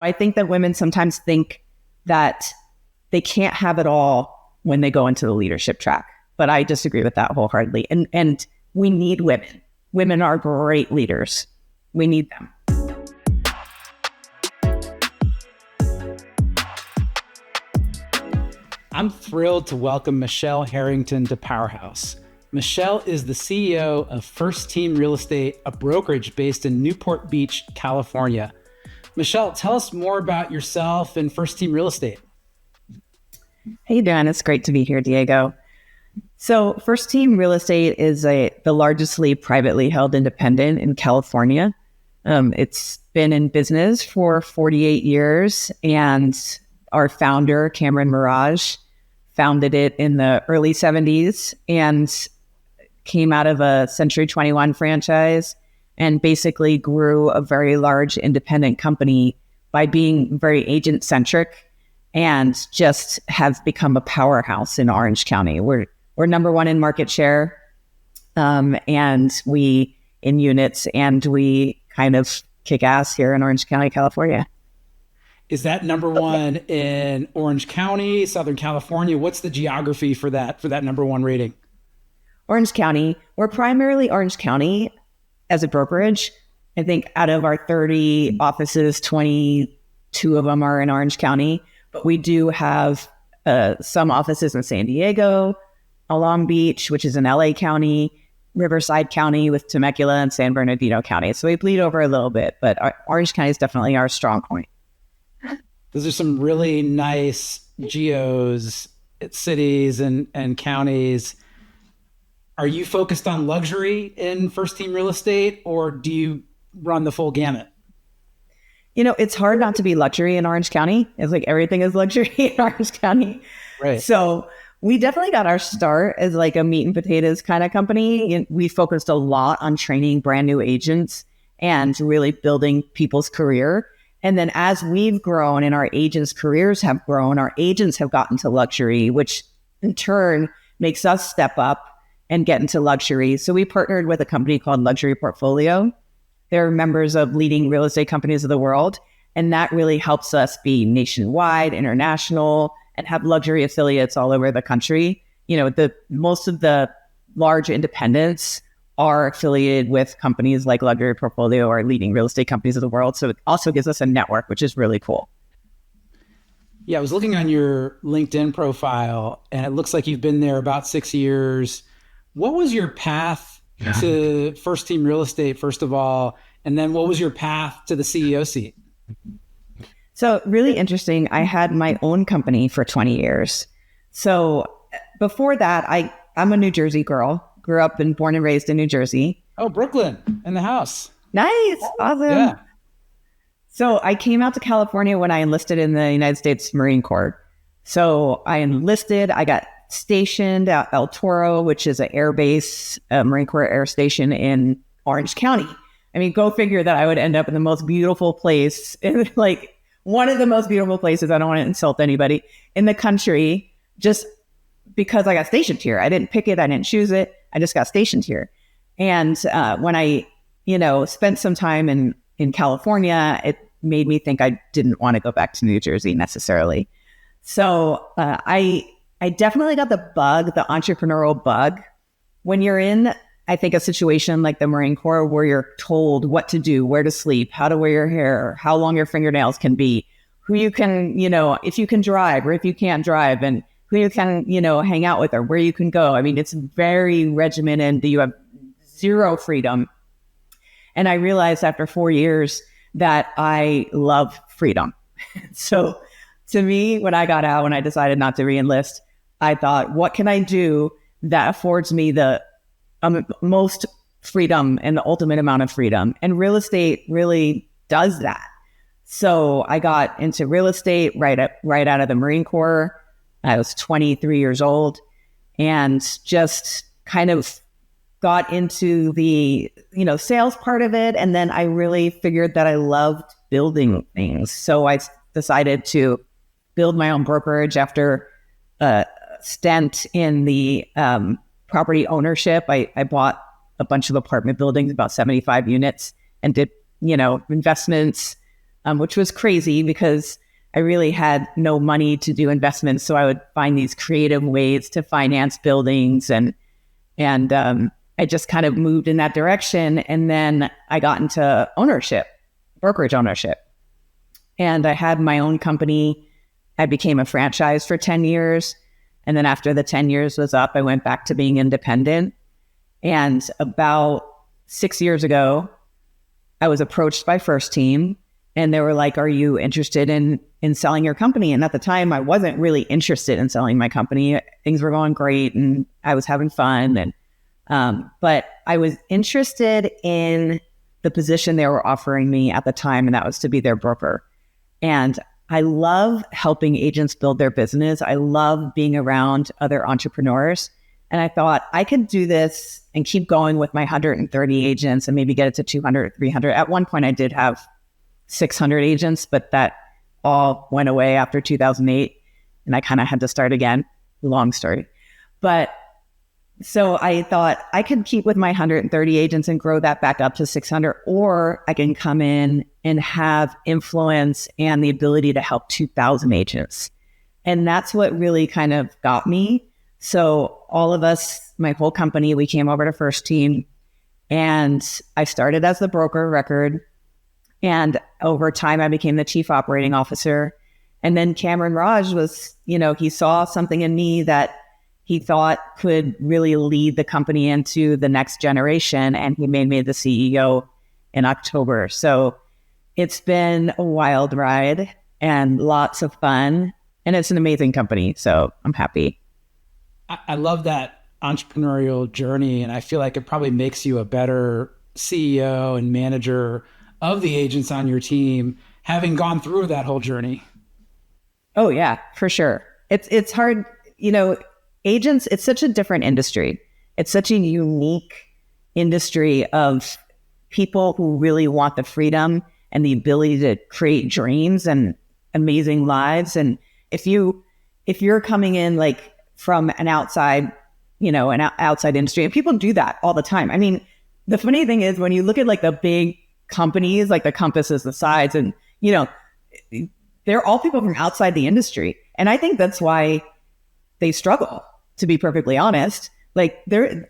I think that women sometimes think that they can't have it all when they go into the leadership track, but I disagree with that wholeheartedly. And we need women. Women are great leaders. We need them. I'm thrilled to welcome Michele Harrington to Powerhouse. Michele is the CEO of FirstTeam Real Estate, a brokerage based in Newport Beach, California. Michele, tell us more about yourself and FirstTeam Real Estate. Hey, Dan, it's great to be here, Diego. So FirstTeam Real Estate is the largestly privately held independent in California. It's been in business for 48 years, and our founder, Cameron Mirage, founded it in the early 70s and came out of a Century 21 franchise and basically grew a very large independent company by being very agent-centric and just have become a powerhouse in Orange County. We're number one in market share, and we in units, and we kind of kick ass here in Orange County, California. Is that number one in Orange County, Southern California? What's the geography for that number one rating? Orange County. We're primarily Orange County as a brokerage. I think out of our 30 offices, 22 of them are in Orange County, but we do have some offices in San Diego, Long Beach, which is in LA County, Riverside County with Temecula, and San Bernardino County. So we bleed over a little bit, but Orange County is definitely our strong point. Those are some really nice geos, cities and counties. Are you focused on luxury in FirstTeam Real Estate, or do you run the full gamut? You know, it's hard not to be luxury in Orange County. It's like everything is luxury in Orange County. Right. So we definitely got our start as like a meat and potatoes kind of company. And we focused a lot on training brand new agents and really building people's career. And then as we've grown and our agents' careers have grown, our agents have gotten to luxury, which in turn makes us step up and get into luxury. So we partnered with a company called Luxury Portfolio. They're members of leading real estate companies of the world. And that really helps us be nationwide, international, and have luxury affiliates all over the country. You know, most of the large independents are affiliated with companies like Luxury Portfolio or leading real estate companies of the world. So it also gives us a network, which is really cool. Yeah, I was looking on your LinkedIn profile, and it looks like you've been there about 6 years. What was your path to FirstTeam Real Estate, first of all? And then what was your path to the CEO seat? So really interesting. I had my own company for 20 years. So before that, I'm a New Jersey girl. Grew up and born and raised in New Jersey. Oh, Brooklyn in the house. Nice. Awesome. Yeah. So I came out to California when I enlisted in the United States Marine Corps. So I enlisted, I got stationed at El Toro, which is an air base, Marine Corps air station in Orange County. I mean, go figure that I would end up in the most beautiful place, like one of the most beautiful places. I don't want to insult anybody in the country, just because I got stationed here. I didn't pick it. I didn't choose it. I just got stationed here. And when I, spent some time in California, it made me think I didn't want to go back to New Jersey necessarily. So I definitely got the bug, the entrepreneurial bug. When you're in, I think, a situation like the Marine Corps where you're told what to do, where to sleep, how to wear your hair, how long your fingernails can be, who you can, if you can drive or if you can't drive, and who you can, hang out with or where you can go. I mean, it's very regimented. You have zero freedom. And I realized after 4 years that I love freedom. So to me, when I got out, when I decided not to re-enlist, I thought, what can I do that affords me the most freedom and the ultimate amount of freedom? And real estate really does that. So I got into real estate right out of the Marine Corps. I was 23 years old and just kind of got into the, sales part of it. And then I really figured that I loved building things. So I decided to build my own brokerage after a stint in the property ownership. I bought a bunch of apartment buildings, about 75 units, and did, investments, which was crazy because I really had no money to do investments. So I would find these creative ways to finance buildings, and I just kind of moved in that direction. And then I got into ownership, brokerage ownership. And I had my own company. I became a franchise for 10 years. And then after the 10 years was up, I went back to being independent. And about 6 years ago, I was approached by FirstTeam, and they were like, "Are you interested in selling your company?" And at the time, I wasn't really interested in selling my company. Things were going great, and I was having fun. And but I was interested in the position they were offering me at the time, and that was to be their broker. And I love helping agents build their business. I love being around other entrepreneurs. And I thought I could do this and keep going with my 130 agents and maybe get it to 200, 300. At one point, I did have 600 agents, but that all went away after 2008. And I kind of had to start again. Long story. But so I thought I could keep with my 130 agents and grow that back up to 600, or I can come in and have influence and the ability to help 2,000 agents. And that's what really kind of got me. So all of us, my whole company, we came over to FirstTeam, and I started as the broker of record. And over time, I became the chief operating officer. And then Cameron Raj was, he saw something in me that he thought could really lead the company into the next generation. And he made me the CEO in October. So it's been a wild ride and lots of fun. And it's an amazing company. So I'm happy. I love that entrepreneurial journey. And I feel like it probably makes you a better CEO and manager of the agents on your team, having gone through that whole journey. Oh yeah, for sure. It's hard, agents, it's such a different industry. It's such a unique industry of people who really want the freedom and the ability to create dreams and amazing lives. And if you're coming in like from an outside, an outside industry, and people do that all the time. I mean, the funny thing is when you look at like the big companies, like the Compasses, the Sides, and, they're all people from outside the industry. And I think that's why they struggle, to be perfectly honest. Like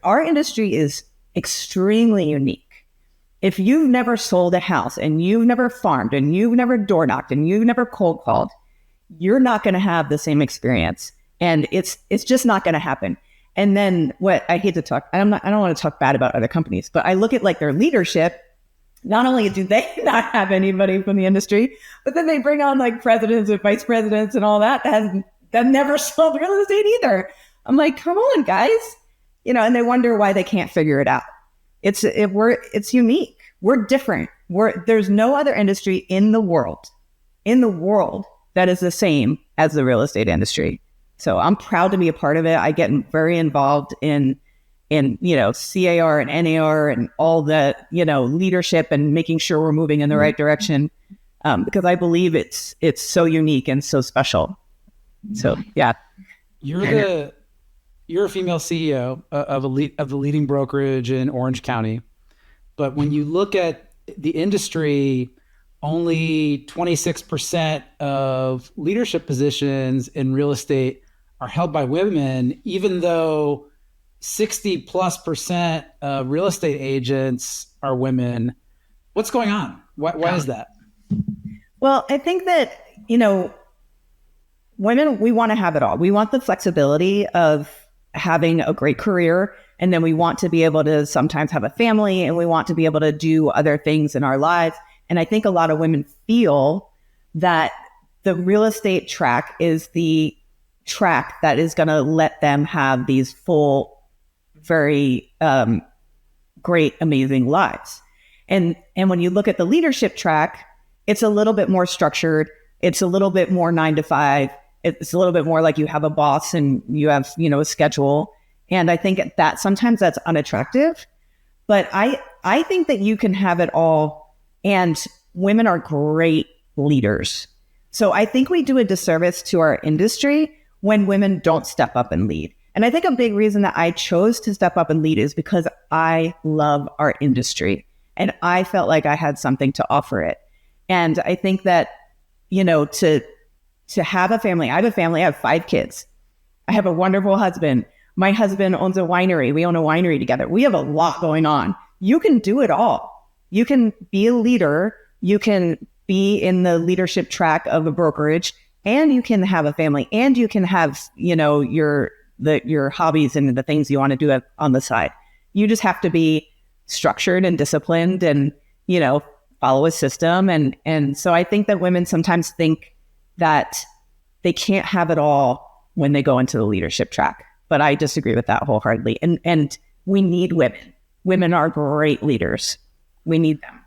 our industry is extremely unique. If you've never sold a house and you've never farmed and you've never door knocked and you've never cold called, you're not going to have the same experience. And it's just not going to happen. And then what I hate to talk, I don't want to talk bad about other companies, but I look at like their leadership. Not only do they not have anybody from the industry, but then they bring on like presidents and vice presidents and all that never sold real estate either. I'm like, come on, guys, and they wonder why they can't figure it out. It's unique. We're different. There's no other industry in the world that is the same as the real estate industry. So I'm proud to be a part of it. I get very involved in CAR and NAR and all the, leadership and making sure we're moving in the right direction, because I believe it's so unique and so special. So, yeah. You're a female CEO of the leading brokerage in Orange County. But when you look at the industry, only 26% of leadership positions in real estate are held by women, even though 60+% of real estate agents are women. What's going on? Why is that? Well, I think that, women, we want to have it all. We want the flexibility of having a great career. And then we want to be able to sometimes have a family, and we want to be able to do other things in our lives. And I think a lot of women feel that the real estate track is the track that is going to let them have these full, very great, amazing lives. And when you look at the leadership track, it's a little bit more structured. It's a little bit more 9 to 5. It's a little bit more like you have a boss and you have, a schedule. And I think that sometimes that's unattractive. But I think that you can have it all. And women are great leaders. So I think we do a disservice to our industry when women don't step up and lead. And I think a big reason that I chose to step up and lead is because I love our industry and I felt like I had something to offer it. And I think that, to have a family, I have a family, I have 5 kids. I have a wonderful husband. My husband owns a winery. We own a winery together. We have a lot going on. You can do it all. You can be a leader. You can be in the leadership track of a brokerage, and you can have a family, and you can have, your hobbies and the things you want to do on the side. You just have to be structured and disciplined and, follow a system. And so I think that women sometimes think that they can't have it all when they go into the leadership track. But I disagree with that wholeheartedly. And we need women. Women are great leaders. We need them.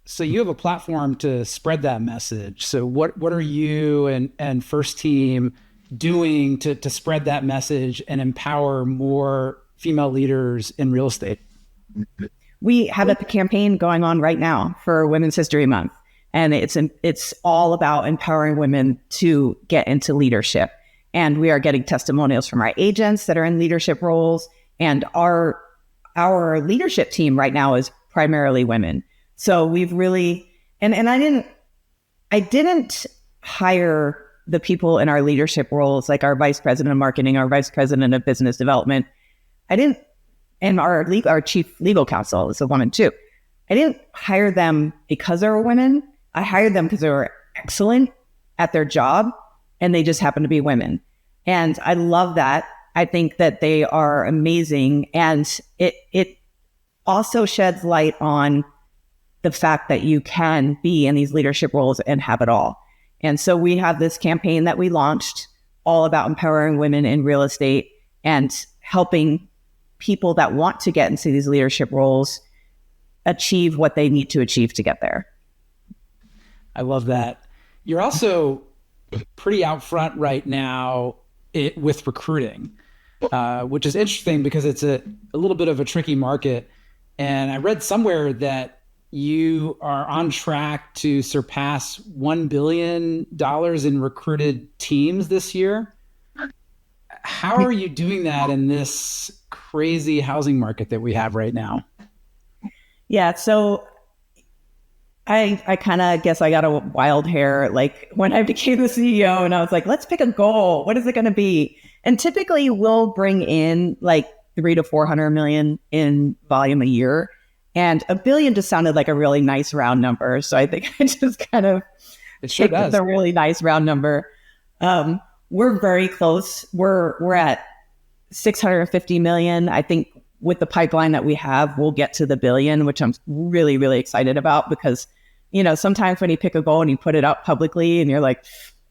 So you have a platform to spread that message. So what are you and First Team doing to spread that message and empower more female leaders in real estate? We have a campaign going on right now for Women's History Month, and it's all about empowering women to get into leadership. And we are getting testimonials from our agents that are in leadership roles, and our leadership team right now is primarily women. So we've really, and I didn't hire the people in our leadership roles, like our vice president of marketing, our vice president of business development. And our chief legal counsel is a woman too. I didn't hire them because they were women. I hired them because they were excellent at their job, and they just happen to be women. And I love that. I think that they are amazing. And it also sheds light on the fact that you can be in these leadership roles and have it all. And so we have this campaign that we launched all about empowering women in real estate and helping people that want to get into these leadership roles achieve what they need to achieve to get there. I love that. You're also pretty out front right now with recruiting, which is interesting because it's a little bit of a tricky market. And I read somewhere that you are on track to surpass $1 billion in recruited teams this year. How are you doing that in this crazy housing market that we have right now? Yeah, so I kind of guess I got a wild hair like when I became the CEO, and I was like, let's pick a goal. What is it going to be? And typically we'll bring in like 300 to 400 million in volume a year. And $1 billion just sounded like a really nice round number. So I think I just kind of picked a really nice round number. We're very close. We're at 650 million. I think with the pipeline that we have, we'll get to the billion, which I'm really, really excited about because, sometimes when you pick a goal and you put it up publicly and you're like,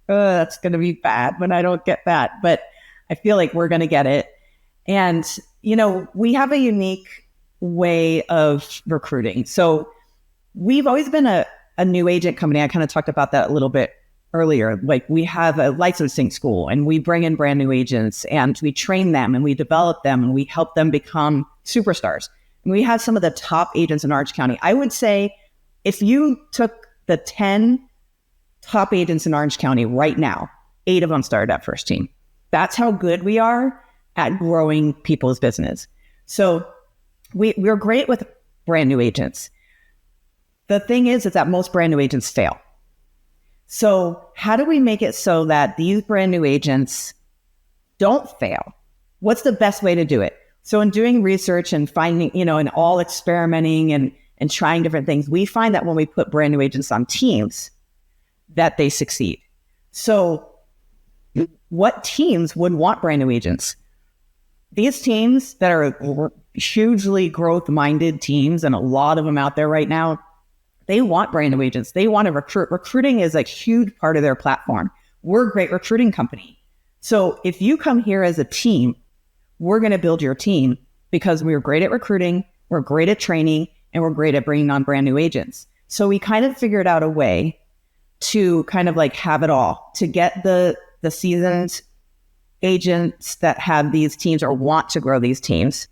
oh, that's going to be bad when I don't get that. But I feel like we're going to get it. And, we have a unique way of recruiting. So we've always been a new agent company. I kind of talked about that a little bit earlier. Like we have a licensing school and we bring in brand new agents and we train them and we develop them and we help them become superstars. And we have some of the top agents in Orange County. I would say if you took the 10 top agents in Orange County right now, 8 of them started at First Team. That's how good we are at growing people's business. So we're great with brand new agents. The thing is that most brand new agents fail. So how do we make it so that these brand new agents don't fail? What's the best way to do it? So in doing research and finding, and all experimenting and trying different things, we find that when we put brand new agents on teams, that they succeed. So what teams would want brand new agents? These teams that are hugely growth-minded teams, and a lot of them out there right now, they want brand new agents. They want to recruit. Recruiting is a huge part of their platform. We're a great recruiting company. So if you come here as a team, we're going to build your team because we're great at recruiting, we're great at training, and we're great at bringing on brand new agents. So we kind of figured out a way to kind of like have it all, to get the seasoned agents that have these teams or want to grow these teams.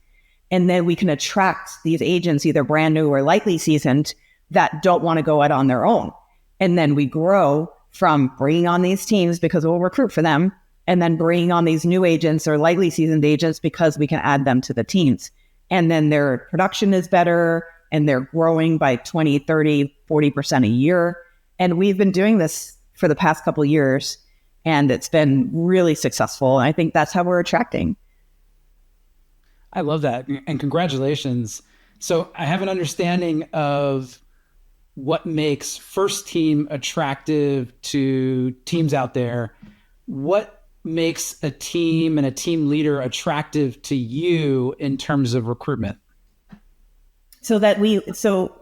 And then we can attract these agents, either brand new or lightly seasoned, that don't want to go out on their own. And then we grow from bringing on these teams because we'll recruit for them, and then bringing on these new agents or lightly seasoned agents because we can add them to the teams. And then their production is better and they're growing by 20, 30, 40% a year. And we've been doing this for the past couple of years, and it's been really successful. And I think that's how we're attracting. I love that. And congratulations. So I have an understanding of what makes First Team attractive to teams out there. What makes a team and a team leader attractive to you in terms of recruitment? So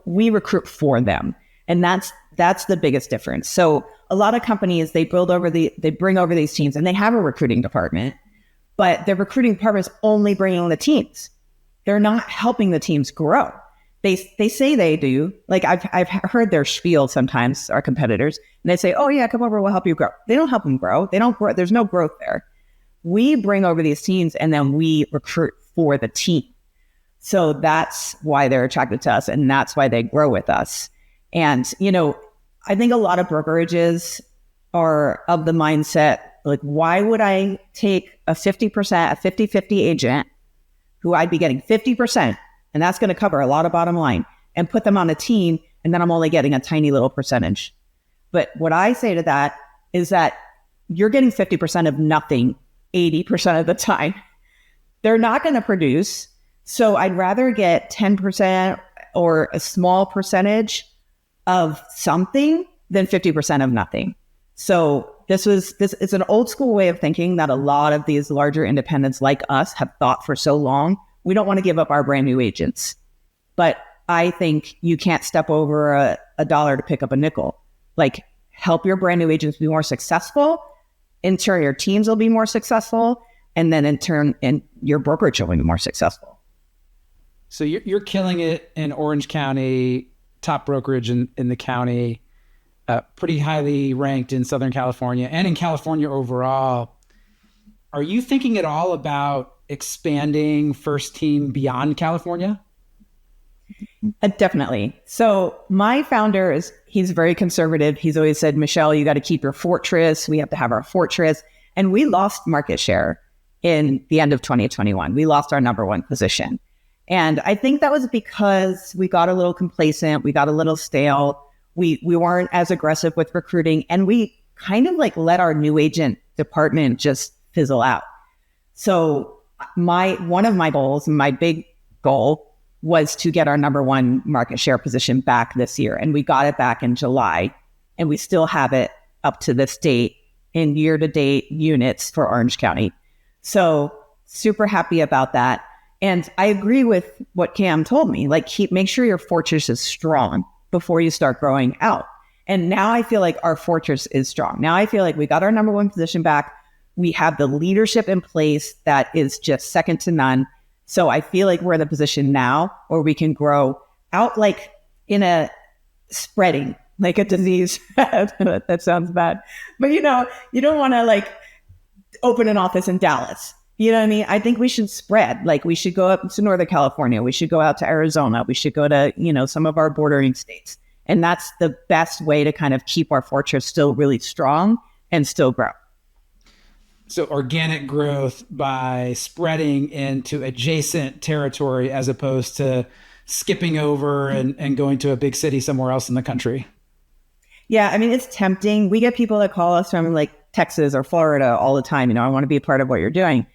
we recruit for them. And that's the biggest difference. So a lot of companies, they bring over these teams and they have a recruiting department, but their recruiting department is only bringing the teams. They're not helping the teams grow. They say they do. Like I've heard their spiel sometimes, our competitors, and they say, "Oh yeah, come over, we'll help you grow." They don't help them grow. They don't grow. There's no growth there. We bring over these teams and then we recruit for the team. So that's why they're attracted to us, and that's why they grow with us. And, I think a lot of brokerages are of the mindset, like, why would I take a 50% agent who I'd be getting 50%, and that's going to cover a lot of bottom line, and put them on a team, and then I'm only getting a tiny little percentage. But what I say to that is that you're getting 50% of nothing 80% of the time. They're not going to produce. So I'd rather get 10% or a small percentage of something than 50% of nothing. So this is an old school way of thinking that a lot of these larger independents like us have thought for so long. We don't want to give up our brand new agents. But I think you can't step over a dollar to pick up a nickel. Like, help your brand new agents be more successful. In turn, your teams will be more successful. And then in turn, your brokerage will be more successful. So you're killing it in Orange County, top brokerage in the county, pretty highly ranked in Southern California and in California overall. Are you thinking at all about expanding First Team beyond California? Definitely. So my founder he's very conservative. He's always said, Michele, you got to keep your fortress. We have to have our fortress. And we lost market share in the end of 2021. We lost our number one position. And I think that was because we got a little complacent. We got a little stale. We weren't as aggressive with recruiting, and we kind of like let our new agent department just fizzle out. So one of my goals, my big goal, was to get our number one market share position back this year. And we got it back in July, and we still have it up to this date in year-to-date units for Orange County. So super happy about that. And I agree with what Cam told me, like make sure your fortress is strong before you start growing out. And now I feel like our fortress is strong. Now I feel like we got our number one position back. We have the leadership in place that is just second to none. So I feel like we're in the position now where we can grow out like in a spreading, like a disease. That sounds bad. But you don't want to like open an office in Dallas. You know what I mean? I think we should spread. Like we should go up to Northern California. We should go out to Arizona. We should go to, some of our bordering states. And that's the best way to kind of keep our fortress still really strong and still grow. So organic growth by spreading into adjacent territory as opposed to skipping over and going to a big city somewhere else in the country. Yeah, I mean, it's tempting. We get people that call us from like Texas or Florida all the time. I want to be a part of what you're doing.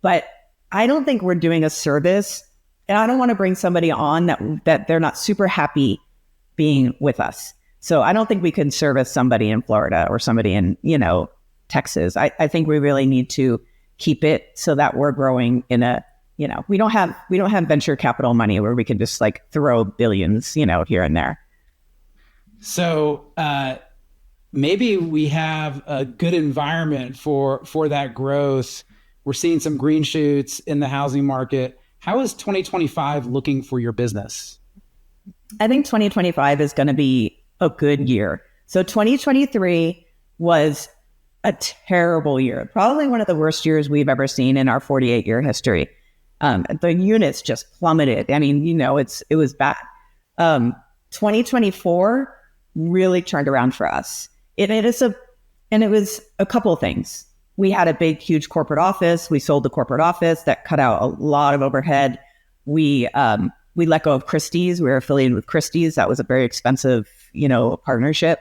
But I don't think we're doing a service, and I don't want to bring somebody on that they're not super happy being with us. So I don't think we can service somebody in Florida or somebody in, Texas. I think we really need to keep it so that we're growing in a, we don't have venture capital money where we can just like throw billions, here and there. So maybe we have a good environment for that growth. We're seeing some green shoots in the housing market. How is 2025 looking for your business? I think 2025 is going to be a good year. So 2023 was a terrible year, probably one of the worst years we've ever seen in our 48-year history. The units just plummeted. I mean, it was bad. 2024 really turned around for us. It was a couple of things. We had a big, huge corporate office. We sold the corporate office. That cut out a lot of overhead. We let go of Christie's. We were affiliated with Christie's. That was a very expensive, partnership.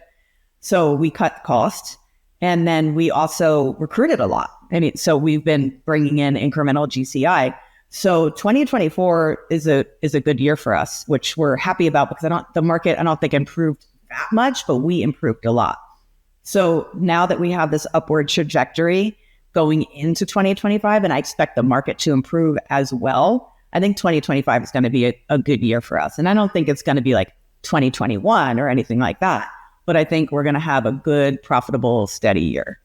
So we cut costs, and then we also recruited a lot. I mean, so we've been bringing in incremental GCI. So 2024 is a good year for us, which we're happy about because the market I don't think improved that much, but we improved a lot. So now that we have this upward trajectory going into 2025, and I expect the market to improve as well, I think 2025 is going to be a good year for us. And I don't think it's going to be like 2021 or anything like that, but I think we're going to have a good, profitable, steady year.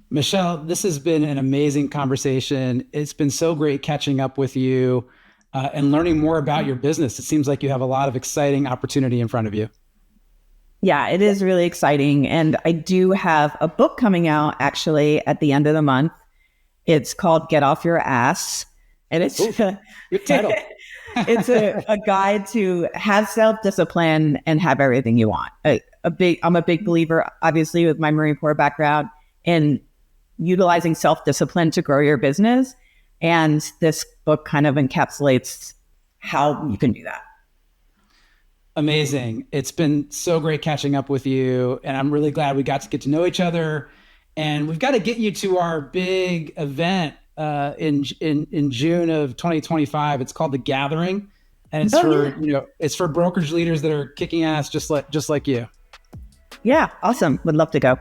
Michele, this has been an amazing conversation. It's been so great catching up with you and learning more about your business. It seems like you have a lot of exciting opportunity in front of you. Yeah, it is really exciting. And I do have a book coming out actually at the end of the month. It's called Get Off Your Ass. And it's good title. It's a guide to have self-discipline and have everything you want. I'm a big believer, obviously, with my Marine Corps background, in utilizing self-discipline to grow your business. And this book kind of encapsulates how you can do that. Amazing. It's been so great catching up with you. And I'm really glad we got to get to know each other. And we've got to get you to our big event in June of 2025. It's called The Gathering. And it's it's for brokerage leaders that are kicking ass just like you. Yeah, awesome. Would love to go.